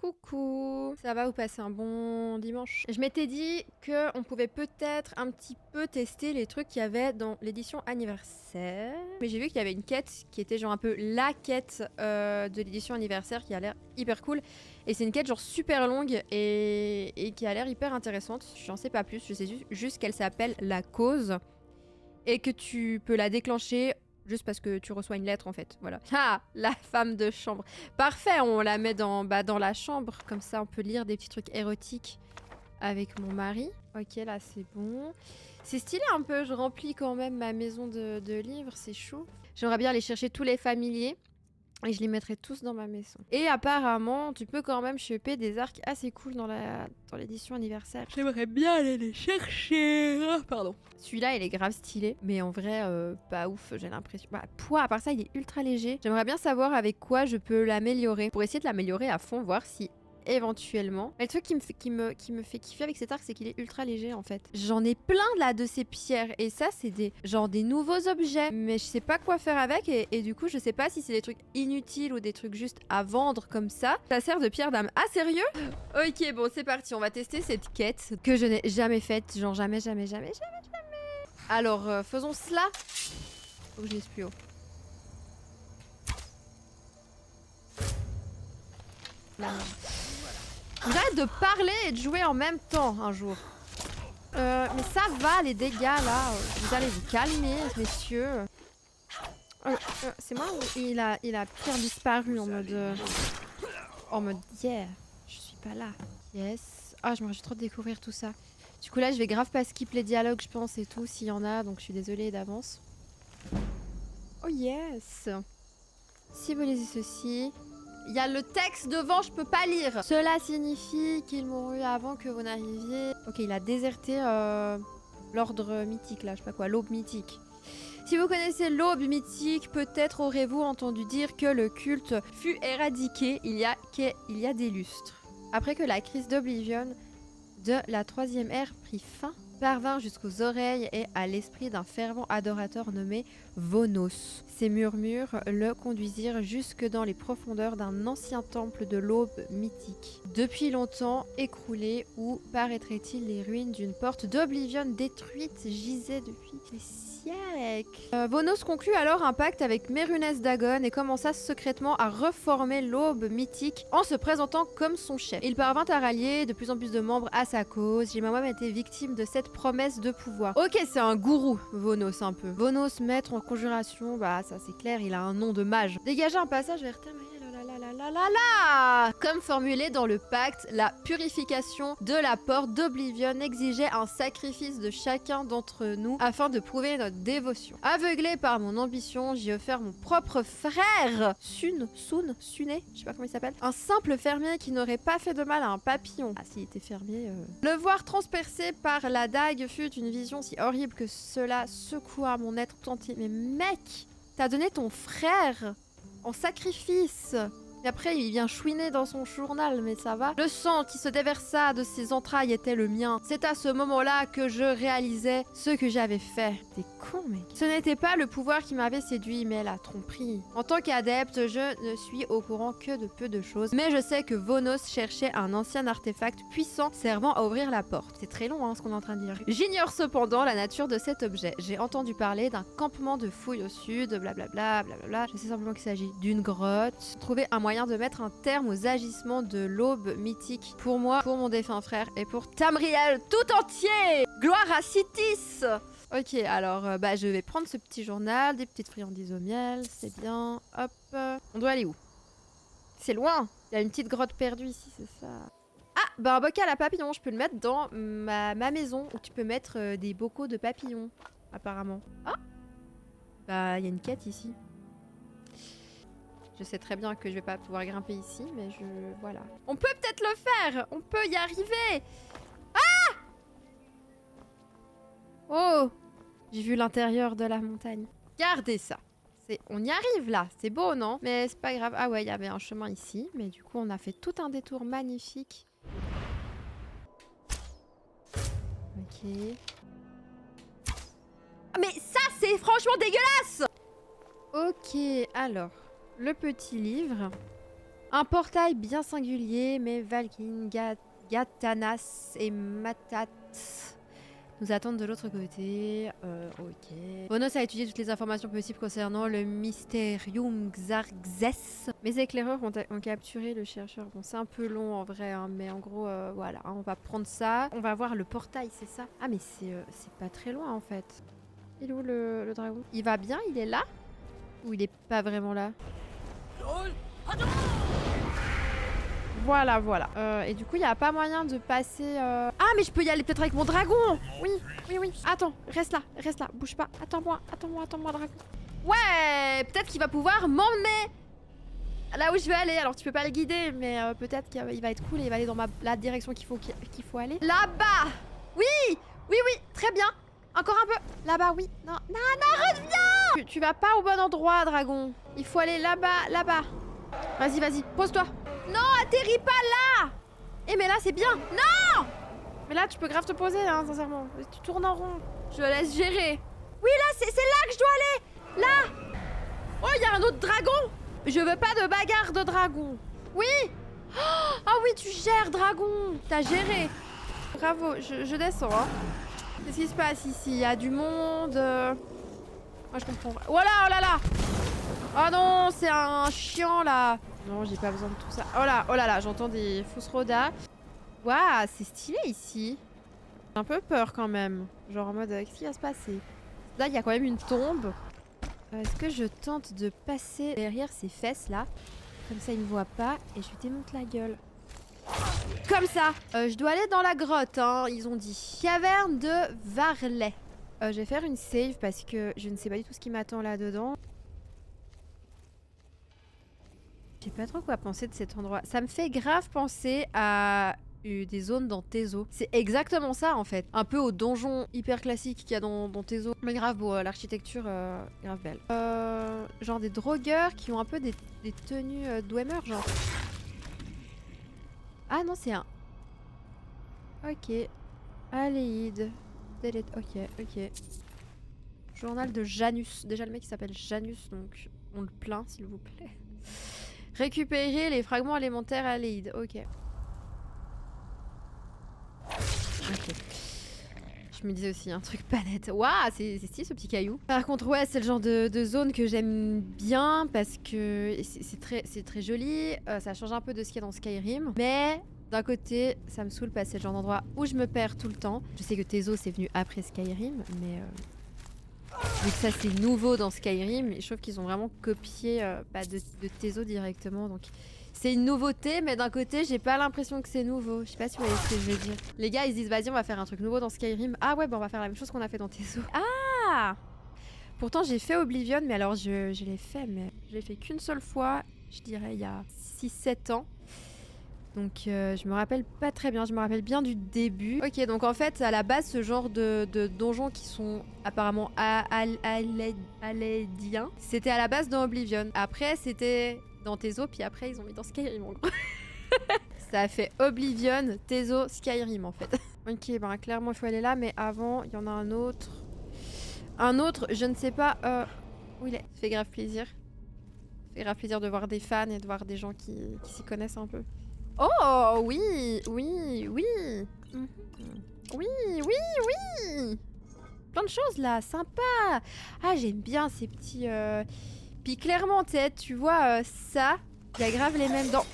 Coucou, ça va, vous passez un bon dimanche? Je m'étais dit qu'on pouvait peut-être un petit peu tester les trucs qu'il y avait dans l'édition anniversaire. Mais j'ai vu qu'il y avait une quête qui était genre un peu la quête de l'édition anniversaire qui a l'air hyper cool. Et c'est une quête genre super longue et qui a l'air hyper intéressante. J'en sais pas plus, je sais juste qu'elle s'appelle La Cause. Et que tu peux la déclencher juste parce que tu reçois une lettre en fait. Voilà. Ah, la femme de chambre. Parfait, on la met dans la chambre. Comme ça, on peut lire des petits trucs érotiques avec mon mari. Ok, là, c'est bon. C'est stylé un peu. Je remplis quand même ma maison de livres. C'est chaud. J'aimerais bien aller chercher tous les familiers. Et je les mettrai tous dans ma maison. Et apparemment, tu peux quand même choper des arcs assez cool dans l'édition anniversaire. J'aimerais bien aller les chercher. Pardon. Celui-là, il est grave stylé. Mais en vrai, pas ouf, j'ai l'impression. Bah, poids, à part ça, il est ultra léger. J'aimerais bien savoir avec quoi je peux l'améliorer. Pour essayer de l'améliorer à fond, voir si éventuellement. Mais le truc qui me fait kiffer avec cet arc, c'est qu'il est ultra léger en fait. J'en ai plein là de ces pierres et ça c'est des nouveaux objets, mais je sais pas quoi faire avec et du coup je sais pas si c'est des trucs inutiles ou des trucs juste à vendre comme ça. Ça sert de pierre d'âme. Ah sérieux? Ok, bon c'est parti, on va tester cette quête que je n'ai jamais faite, genre jamais. Alors faisons cela. Faut que je lise plus haut. Là. J'arrête de parler et de jouer en même temps un jour. Mais ça va les dégâts là. Vous allez vous calmer, messieurs. C'est moi ou il a pire disparu en mode yeah, je suis pas là. Yes. Ah, je me trop de découvrir tout ça. Du coup là, je vais grave pas skip les dialogues, je pense et tout s'il y en a, donc je suis désolée d'avance. Oh yes. Si vous lisez ceci. Il y a le texte devant, je peux pas lire. Cela signifie qu'il mourut avant que vous n'arriviez. Ok, il a déserté l'ordre mythique là, je sais pas quoi, l'aube mythique. Si vous connaissez l'aube mythique, peut-être aurez-vous entendu dire que le culte fut éradiqué il y a des lustres. Après que la crise d'Oblivion de la troisième ère prit fin, parvint jusqu'aux oreilles et à l'esprit d'un fervent adorateur nommé Vonos. Ces murmures le conduisirent jusque dans les profondeurs d'un ancien temple de l'aube mythique. Depuis longtemps écroulé, où paraîtrait-il les ruines d'une porte d'Oblivion détruite gisaient depuis des siècles. Vonos conclut alors un pacte avec Mérunès Dagon et commença secrètement à reformer l'aube mythique en se présentant comme son chef. Il parvint à rallier de plus en plus de membres à sa cause. J'ai moi-même été victime de cette promesse de pouvoir. Ok, c'est un gourou, Vonos un peu. Vonos, maître en conjuration, bah ça c'est clair, il a un nom de mage. Dégager un passage vers Tamael. Comme formulé dans le pacte, la purification de la porte d'Oblivion exigeait un sacrifice de chacun d'entre nous afin de prouver notre dévotion. Aveuglé par mon ambition, j'y offert mon propre frère, Sune, je sais pas comment il s'appelle, un simple fermier qui n'aurait pas fait de mal à un papillon. Ah, s'il était fermier. Le voir transpercé par la dague fut une vision si horrible que cela secoua mon être tout entier. Mais mec, t'as donné ton frère en sacrifice. Et après, il vient chouiner dans son journal, mais ça va. Le sang qui se déversa de ses entrailles était le mien. C'est à ce moment-là que je réalisais ce que j'avais fait. T'es con, mec. Ce n'était pas le pouvoir qui m'avait séduit, mais la tromperie. En tant qu'adepte, je ne suis au courant que de peu de choses, mais je sais que Vonos cherchait un ancien artefact puissant servant à ouvrir la porte. C'est très long, hein, ce qu'on est en train de dire. J'ignore cependant la nature de cet objet. J'ai entendu parler d'un campement de fouilles au sud, blablabla, blablabla. Je sais simplement qu'il s'agit d'une grotte. Trouver un moyen de mettre un terme aux agissements de l'aube mythique pour moi, pour mon défunt frère et pour Tamriel tout entier. Gloire à Citis. Ok, alors je vais prendre ce petit journal, des petites friandises au miel, c'est bien. Hop, on doit aller où? C'est loin. Il y a une petite grotte perdue ici, c'est ça. Ah, un bocal à papillons, je peux le mettre dans ma maison où tu peux mettre des bocaux de papillons, apparemment. Ah, il y a une quête ici. Je sais très bien que je vais pas pouvoir grimper ici, mais voilà. On peut peut-être le faire. On peut y arriver. Ah! Oh! J'ai vu l'intérieur de la montagne. Regardez ça. On y arrive là. C'est beau, non? Mais c'est pas grave. Ah ouais, il y avait un chemin ici. Mais du coup, on a fait tout un détour magnifique. Ok. Mais ça, c'est franchement dégueulasse! Ok, alors... Le petit livre. Un portail bien singulier, mais Valkyne, Gatanas et Matat nous attendent de l'autre côté. Ok. Bonos a étudié toutes les informations possibles concernant le Mysterium Xarxes. Mes éclaireurs ont capturé le chercheur. Bon, c'est un peu long en vrai, hein, mais en gros, voilà. Hein, on va prendre ça. On va voir le portail, c'est ça? Ah, mais c'est pas très loin en fait. Il est où le dragon? Il va bien? Il est là? Ou il est pas vraiment là? Voilà, voilà. Et du coup, il n'y a pas moyen de passer... Ah, mais je peux y aller peut-être avec mon dragon. Oui, oui, oui. Attends, reste là, bouge pas. Attends-moi, dragon. Ouais, peut-être qu'il va pouvoir m'emmener là où je veux aller. Alors, tu peux pas le guider, mais peut-être qu'il va être cool et il va aller dans la direction qu'il faut aller. Là-bas. Oui, oui, oui, très bien. Encore un peu. Là-bas, oui. Non, non, non, reviens. Tu vas pas au bon endroit, dragon. Il faut aller là-bas, là-bas. Vas-y, vas-y, pose-toi. Non, atterris pas là. Eh mais là c'est bien. Non. Mais là tu peux grave te poser hein, sincèrement. Tu tournes en rond. Je laisse gérer. Oui là c'est là que je dois aller. Là. Oh il y a un autre dragon. Je veux pas de bagarre de dragon. Oui. Ah oui tu gères dragon. T'as géré. Bravo, je descends hein. Qu'est-ce qui se passe ici? Il y a du monde. Moi je comprends. Voilà, oh là là. Oh non, c'est un chiant là. Non, j'ai pas besoin de tout ça. Oh là là, j'entends des fausses rodas. Waouh, c'est stylé ici. J'ai un peu peur quand même. Genre en mode, qu'est-ce qui va se passer? Là, il y a quand même une tombe. Est-ce que je tente de passer derrière ces fesses là? Comme ça, ils me voient pas et je lui démonte la gueule. Comme ça. Je dois aller dans la grotte, hein, ils ont dit. Caverne de Varlet. Je vais faire une save parce que je ne sais pas du tout ce qui m'attend là-dedans. Je sais pas trop quoi penser de cet endroit. Ça me fait grave penser à des zones dans Tezo. C'est exactement ça en fait. Un peu au donjon hyper classique qu'il y a dans Tezo. Mais grave beau, l'architecture grave belle. Genre des drogueurs qui ont un peu des tenues Dwemer genre. Ah non c'est un... Ok. Aléide. Delete. Ok. Journal de Janus. Déjà le mec il s'appelle Janus donc on le plaint s'il vous plaît. Récupérer les fragments élémentaires Aléide. Ok. Je me disais aussi un truc pas net. Waouh, c'est stylé ce petit caillou. Par contre, ouais, c'est le genre de zone que j'aime bien parce que c'est très joli. Ça change un peu de ce qu'il y a dans Skyrim. Mais d'un côté, ça me saoule parce que c'est le genre d'endroit où je me perds tout le temps. Je sais que Tezo c'est venu après Skyrim, mais... vu que ça c'est nouveau dans Skyrim, je trouve qu'ils ont vraiment copié de Tezo directement. Donc c'est une nouveauté, mais d'un côté j'ai pas l'impression que c'est nouveau. Je sais pas si vous voyez ce que je veux dire. Les gars ils se disent vas-y on va faire un truc nouveau dans Skyrim. Ah ouais bah on va faire la même chose qu'on a fait dans Tezo. Ah. Pourtant j'ai fait Oblivion, mais alors je l'ai fait, mais je l'ai fait qu'une seule fois, je dirais il y a 6-7 ans. Donc je me rappelle pas très bien, je me rappelle bien du début. Ok, donc en fait, à la base, ce genre de donjons qui sont apparemment alédiens, c'était à la base dans Oblivion. Après, c'était dans Tezo, puis après, ils ont mis dans Skyrim en gros. Ça a fait Oblivion, Tezo, Skyrim en fait. Ok, ben clairement, il faut aller là, mais avant, il y en a un autre. Un autre, je ne sais pas où il est. Ça fait grave plaisir. Ça fait grave plaisir de voir des fans et de voir des gens qui s'y connaissent un peu. Oh oui, oui, oui. Mmh. Oui, oui, oui. Plein de choses là, sympa. Ah j'aime bien ces petits... Puis clairement tête, tu vois ça, il y a grave les mêmes dans...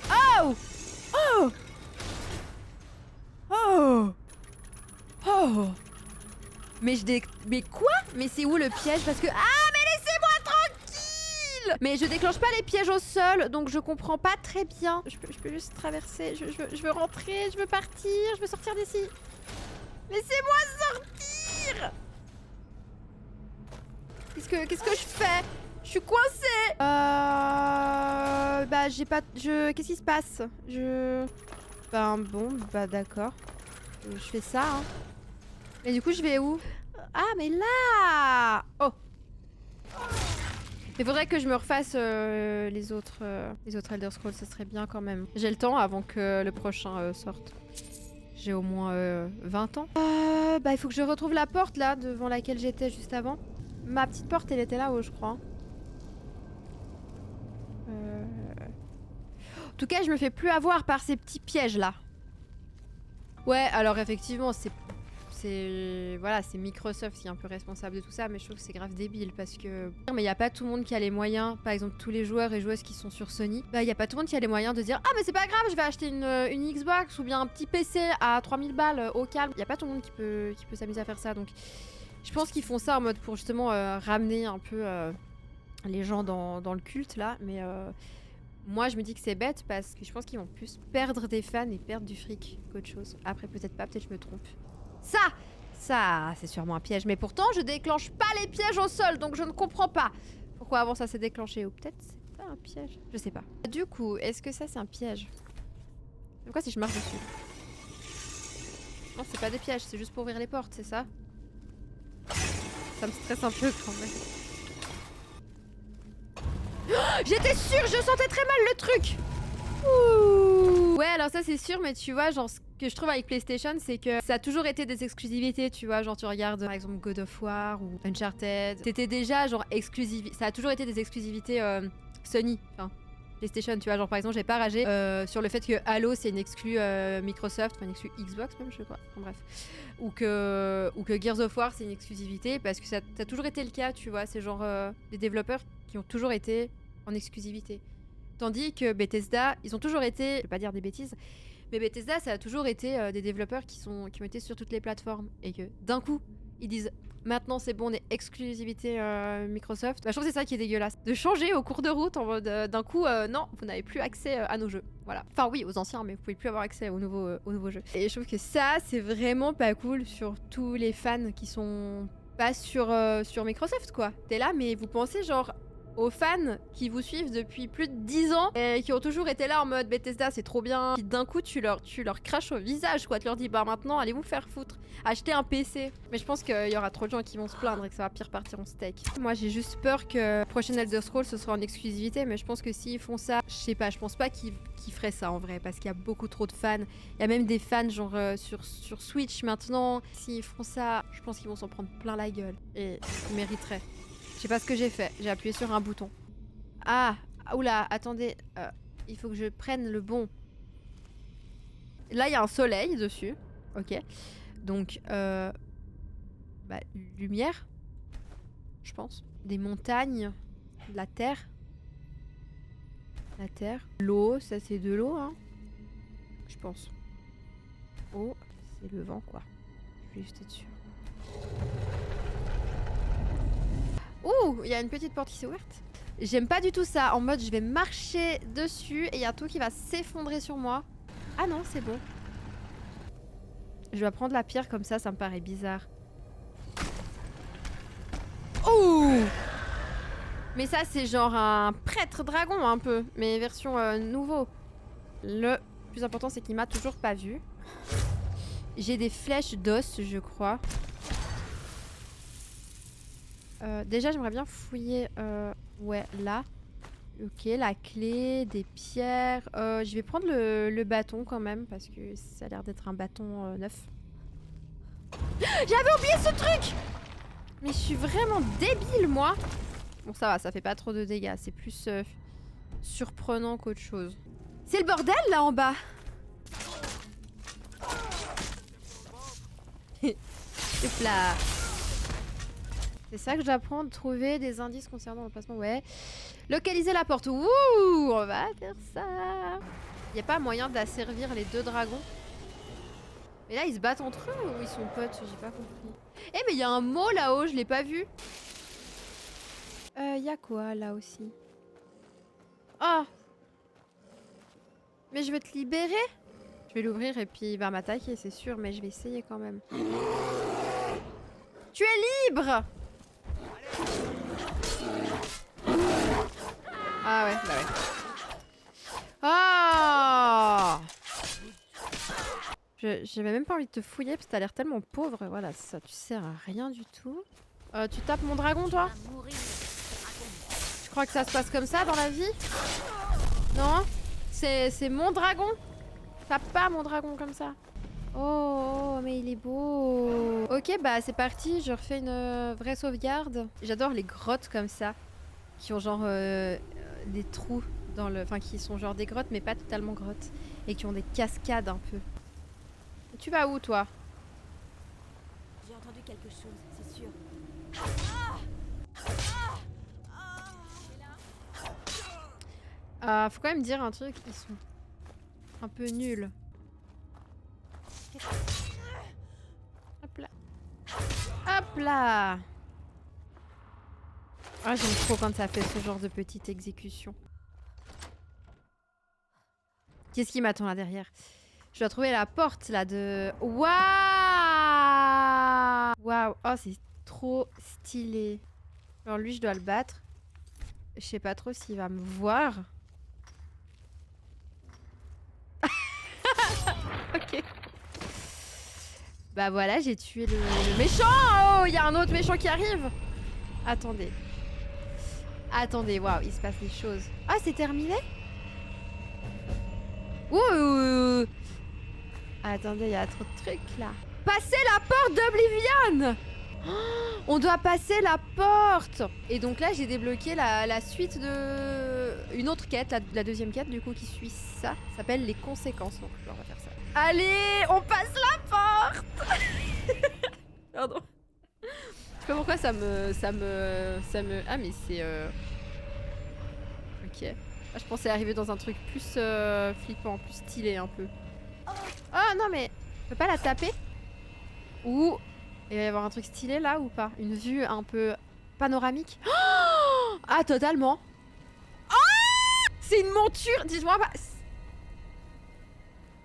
Oh. Oh. Oh. Oh. Mais mais quoi? Mais c'est où le piège? Parce que... Ah mais laissez-moi tranquille. Mais je déclenche pas les pièges au sol, donc je comprends pas très bien. Je peux juste traverser, je veux rentrer, je veux partir, je veux sortir d'ici. Laissez-moi sortir. Qu'est-ce que je fais? Je suis coincée. Bah j'ai pas... Qu'est-ce qui se passe? Ben bon, bah d'accord. Je fais ça, hein. Mais du coup je vais où? Ah mais là. Oh. Il faudrait que je me refasse les autres Elder Scrolls, ça serait bien quand même. J'ai le temps avant que le prochain sorte. J'ai au moins 20 ans. Bah il faut que je retrouve la porte là, devant laquelle j'étais juste avant. Ma petite porte elle était là-haut je crois. tout cas, je me fais plus avoir par ces petits pièges-là. Ouais, alors effectivement, c'est Microsoft qui est un peu responsable de tout ça, mais je trouve que c'est grave débile parce que... Mais il n'y a pas tout le monde qui a les moyens, par exemple tous les joueurs et joueuses qui sont sur Sony, bah il n'y a pas tout le monde qui a les moyens de dire « Ah mais c'est pas grave, je vais acheter une Xbox ou bien un petit PC à 3000 balles au calme ». Il n'y a pas tout le monde qui peut s'amuser à faire ça, donc je pense qu'ils font ça en mode pour justement ramener un peu les gens dans le culte là, mais... Moi, je me dis que c'est bête parce que je pense qu'ils vont plus perdre des fans et perdre du fric qu'autre chose. Après, peut-être pas, peut-être je me trompe. Ça, c'est sûrement un piège. Mais pourtant, je déclenche pas les pièges au sol, donc je ne comprends pas pourquoi avant ça s'est déclenché. Ou peut-être c'est pas un piège. Je sais pas. Du coup, est-ce que ça c'est un piège? Pourquoi si je marche dessus? Non, c'est pas des pièges, c'est juste pour ouvrir les portes, c'est ça? Ça me stresse un peu quand même. J'étais sûre, je sentais très mal le truc. Ouh. Ouais, alors ça c'est sûr, mais tu vois, genre ce que je trouve avec PlayStation, c'est que ça a toujours été des exclusivités, tu vois, genre tu regardes par exemple God of War ou Uncharted, c'était déjà genre exclusif, ça a toujours été des exclusivités Sony, enfin PlayStation, tu vois, genre par exemple j'ai pas ragé sur le fait que Halo c'est une exclue Microsoft, enfin une exclue Xbox même, je sais pas, enfin, bref, ou que Gears of War c'est une exclusivité, parce que ça a toujours été le cas, tu vois, c'est genre des développeurs qui ont toujours été en exclusivité. Tandis que Bethesda, ils ont toujours été, je vais pas dire des bêtises, mais Bethesda ça a toujours été des développeurs qui ont été sur toutes les plateformes, et que d'un coup ils disent maintenant c'est bon, on est exclusivité Microsoft. Bah, je trouve que c'est ça qui est dégueulasse, de changer au cours de route en mode d'un coup non, vous n'avez plus accès à nos jeux, voilà. Enfin oui, aux anciens, mais vous pouvez plus avoir accès aux nouveaux jeux. Et je trouve que ça c'est vraiment pas cool sur tous les fans qui sont pas sur Microsoft quoi. T'es là mais vous pensez genre aux fans qui vous suivent depuis plus de 10 ans et qui ont toujours été là en mode Bethesda c'est trop bien, puis d'un coup tu leur craches au visage quoi, tu leur dis bah maintenant allez vous faire foutre, achetez un PC. Mais je pense qu'il y aura trop de gens qui vont se plaindre et que ça va pire partir en steak. Moi j'ai juste peur que prochain Elder Scrolls ce sera en exclusivité, mais je pense que s'ils font ça, je sais pas, je pense pas qu'ils feraient ça en vrai, parce qu'il y a beaucoup trop de fans, il y a même des fans genre sur Switch maintenant. S'ils font ça, je pense qu'ils vont s'en prendre plein la gueule et ils mériteraient. Je sais pas ce que j'ai fait, j'ai appuyé sur un bouton. Ah, oula, attendez, il faut que je prenne le bon. Là, il y a un soleil dessus, ok. Donc, bah, lumière, je pense. Des montagnes, de la terre. La terre. L'eau, ça c'est de l'eau, hein. Je pense. Oh, c'est le vent, quoi. Je vais juste être sûre. Ouh, il y a une petite porte qui s'est ouverte. J'aime pas du tout ça, en mode je vais marcher dessus et il y a tout qui va s'effondrer sur moi. Ah non, c'est bon. Je vais prendre la pierre comme ça me paraît bizarre. Ouh! Mais ça c'est genre un prêtre dragon un peu, mais version nouveau. Le plus important c'est qu'il m'a toujours pas vu. J'ai des flèches d'os je crois. Déjà j'aimerais bien fouiller ouais là. Ok, la clé, des pierres. Je vais prendre le bâton quand même parce que ça a l'air d'être un bâton neuf. J'avais oublié ce truc. Mais je suis vraiment débile moi. Bon ça va, ça fait pas trop de dégâts, c'est plus surprenant qu'autre chose. C'est le bordel là en bas. Hop là. C'est ça que j'apprends, de trouver des indices concernant l'emplacement. Ouais. Localiser la porte. Ouh, on va faire ça. Y a pas moyen d'asservir les deux dragons? Mais là, ils se battent entre eux ou ils sont potes? J'ai pas compris. Eh, mais y a un mot là-haut, je l'ai pas vu. Y a quoi là aussi? Oh! Mais je vais te libérer? Je vais l'ouvrir et puis il va m'attaquer, c'est sûr, mais je vais essayer quand même. Tu es libre! Ah ouais, bah ouais. Ah! J'avais même pas envie de te fouiller parce que t'as l'air tellement pauvre. Voilà, ça, tu sers à rien du tout. Tu tapes mon dragon, toi? Tu crois que ça se passe comme ça dans la vie? Non? C'est mon dragon? Tape pas mon dragon comme ça. Oh, mais il est beau. Ok, bah c'est parti, je refais une vraie sauvegarde. J'adore les grottes comme ça, qui ont genre des trous dans le, enfin qui sont genre des grottes mais pas totalement grottes et qui ont des cascades un peu. Tu vas où toi? J'ai entendu quelque chose, c'est sûr. Faut quand même dire un truc, ils sont un peu nuls. Hop là. Hop là. Ah, j'aime trop quand ça fait ce genre de petite exécution. Qu'est-ce qui m'attend là derrière? Je dois trouver la porte là de... Waouh! Waouh! Oh, c'est trop stylé. Alors lui, je dois le battre. Je sais pas trop s'il va me voir. Ok. Bah voilà, j'ai tué le méchant. Oh, il y a un autre méchant qui arrive. Attendez. Attendez, waouh, il se passe des choses. Ah, c'est terminé? Ouh. Attendez, il y a trop de trucs là. Passer la porte d'Oblivion. Oh, on doit passer la porte. Et donc là, j'ai débloqué la suite de... Une autre quête, la deuxième quête du coup qui suit ça. Ça s'appelle les conséquences. Donc on va faire ça. Allez, on passe la porte. Pardon. Je sais pas pourquoi ça me... Ah mais c'est... Ok. Ah, je pensais arriver dans un truc plus flippant, plus stylé un peu. Oh non mais... Je peux pas la taper? Ou... Il va y avoir un truc stylé là ou pas? Une vue un peu panoramique? Oh, ah totalement. Oh, c'est une monture. Dis-moi pas...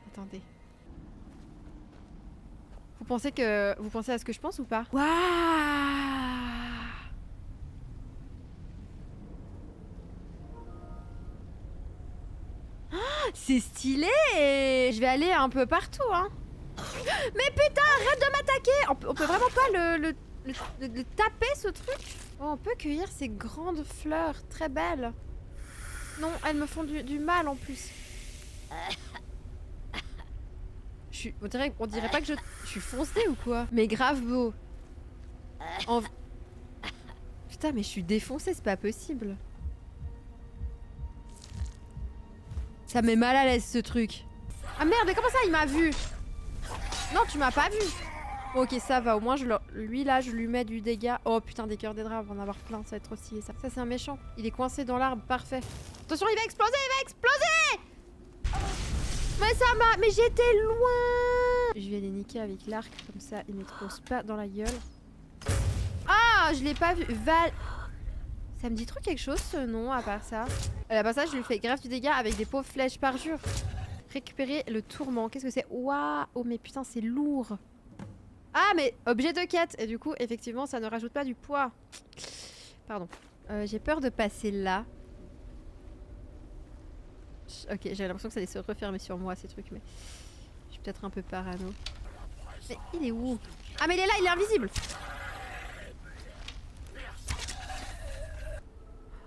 Attendez. Vous pensez à ce que je pense ou pas? Waouh! C'est stylé! Je vais aller un peu partout, hein. Mais putain, arrête de m'attaquer! On peut vraiment pas le taper, ce truc? Oh, on peut cueillir ces grandes fleurs, très belles. Non, elles me font du mal en plus. On dirait pas que je suis foncée ou quoi? Mais grave beau. Putain, mais je suis défoncée, c'est pas possible. Ça me met mal à l'aise ce truc. Ah merde, mais comment ça il m'a vu? Non, tu m'as pas vu. Bon, ok, ça va, au moins lui là, je lui mets du dégât. Oh putain, des cœurs des draps, on va en avoir plein, ça va être trop stylé ça. Ça c'est un méchant, il est coincé dans l'arbre, parfait. Attention, il va exploser, il va exploser! Mais ça m'a... Mais j'étais loin! Je vais les niquer avec l'arc, comme ça ils m'explosent pas dans la gueule. Ah, je l'ai pas vu. Ça me dit trop quelque chose ce nom à part ça. À part ça, je lui fais grave du dégât avec des pauvres flèches par jour. Récupérer le tourment. Qu'est-ce que c'est? Waouh! Oh mais putain, c'est lourd. Ah mais objet de quête. Et du coup, effectivement, ça ne rajoute pas du poids. Pardon. J'ai peur de passer là. Ok, j'ai l'impression que ça allait se refermer sur moi ces trucs, mais je suis peut-être un peu parano. Mais il est où? Ah mais il est là, il est invisible.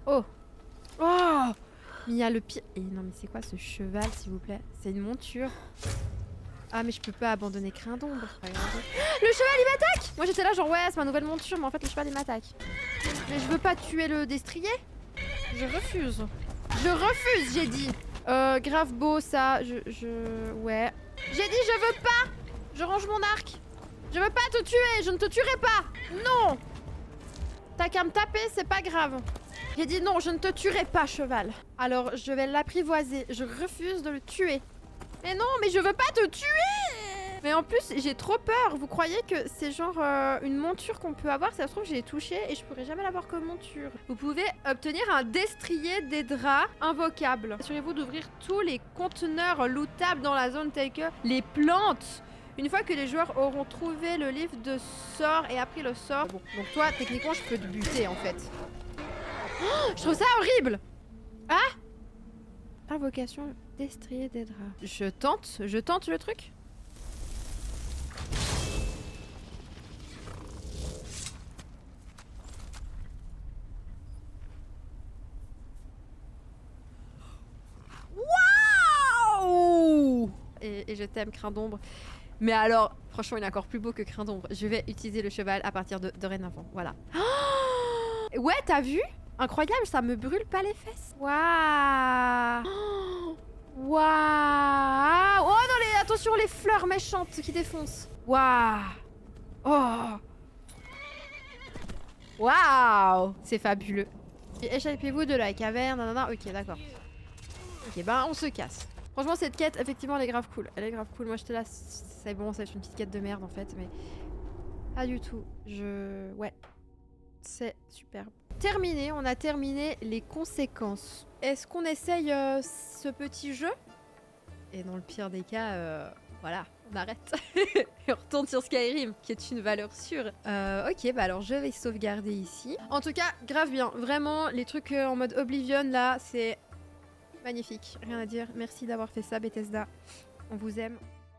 Oh. Oh. Mais il y a le pire... Et non mais c'est quoi ce cheval s'il vous plaît? C'est une monture. Ah mais je peux pas abandonner Crin d'ombre. Le cheval il m'attaque. Moi j'étais là genre ouais c'est ma nouvelle monture, mais en fait le cheval il m'attaque. Mais je veux pas tuer le destrier. Je refuse. Je refuse j'ai dit. Grave beau ça. Ouais. J'ai dit je veux pas. Je range mon arc. Je veux pas te tuer. Je ne te tuerai pas. Non. T'as qu'à me taper, c'est pas grave. J'ai dit non, je ne te tuerai pas, cheval. Alors, je vais l'apprivoiser. Je refuse de le tuer. Mais non, mais je veux pas te tuer! Mais en plus, j'ai trop peur. Vous croyez que c'est genre une monture qu'on peut avoir? Ça se trouve, j'ai touché et je pourrais jamais l'avoir comme monture. Vous pouvez obtenir un destrier des draps invocable. Assurez-vous d'ouvrir tous les conteneurs lootables dans la zone tels que les plantes. Une fois que les joueurs auront trouvé le livre de sort et appris le sort... Bon, donc toi, techniquement, je peux te buter, en fait. Oh, je trouve ça horrible! Ah! Invocation, destrier des draps. Je tente le truc? Waouh! Et je t'aime, Crin d'ombre. Mais alors, franchement, il est encore plus beau que Crin d'ombre. Je vais utiliser le cheval à partir de dorénavant. Voilà. Oh ouais, t'as vu? Incroyable, ça me brûle pas les fesses. Waouh. Waouh. Oh non, attention les fleurs méchantes qui défoncent. Waouh. Oh. Waouh. C'est fabuleux. Échappez-vous de la caverne, nanana. Ok, d'accord. Ok, ben on se casse. Franchement, cette quête, effectivement, elle est grave cool. Elle est grave cool. Moi, j'étais là, c'est bon, ça va être une petite quête de merde en fait, mais pas du tout. Ouais. C'est superbe. Terminé, on a terminé les conséquences. Est-ce qu'on essaye ce petit jeu? Et dans le pire des cas, voilà, on arrête. Et on retourne sur Skyrim, qui est une valeur sûre. Ok, bah alors je vais sauvegarder ici. En tout cas, grave bien. Vraiment, les trucs en mode Oblivion, là, c'est magnifique. Rien à dire. Merci d'avoir fait ça, Bethesda. On vous aime.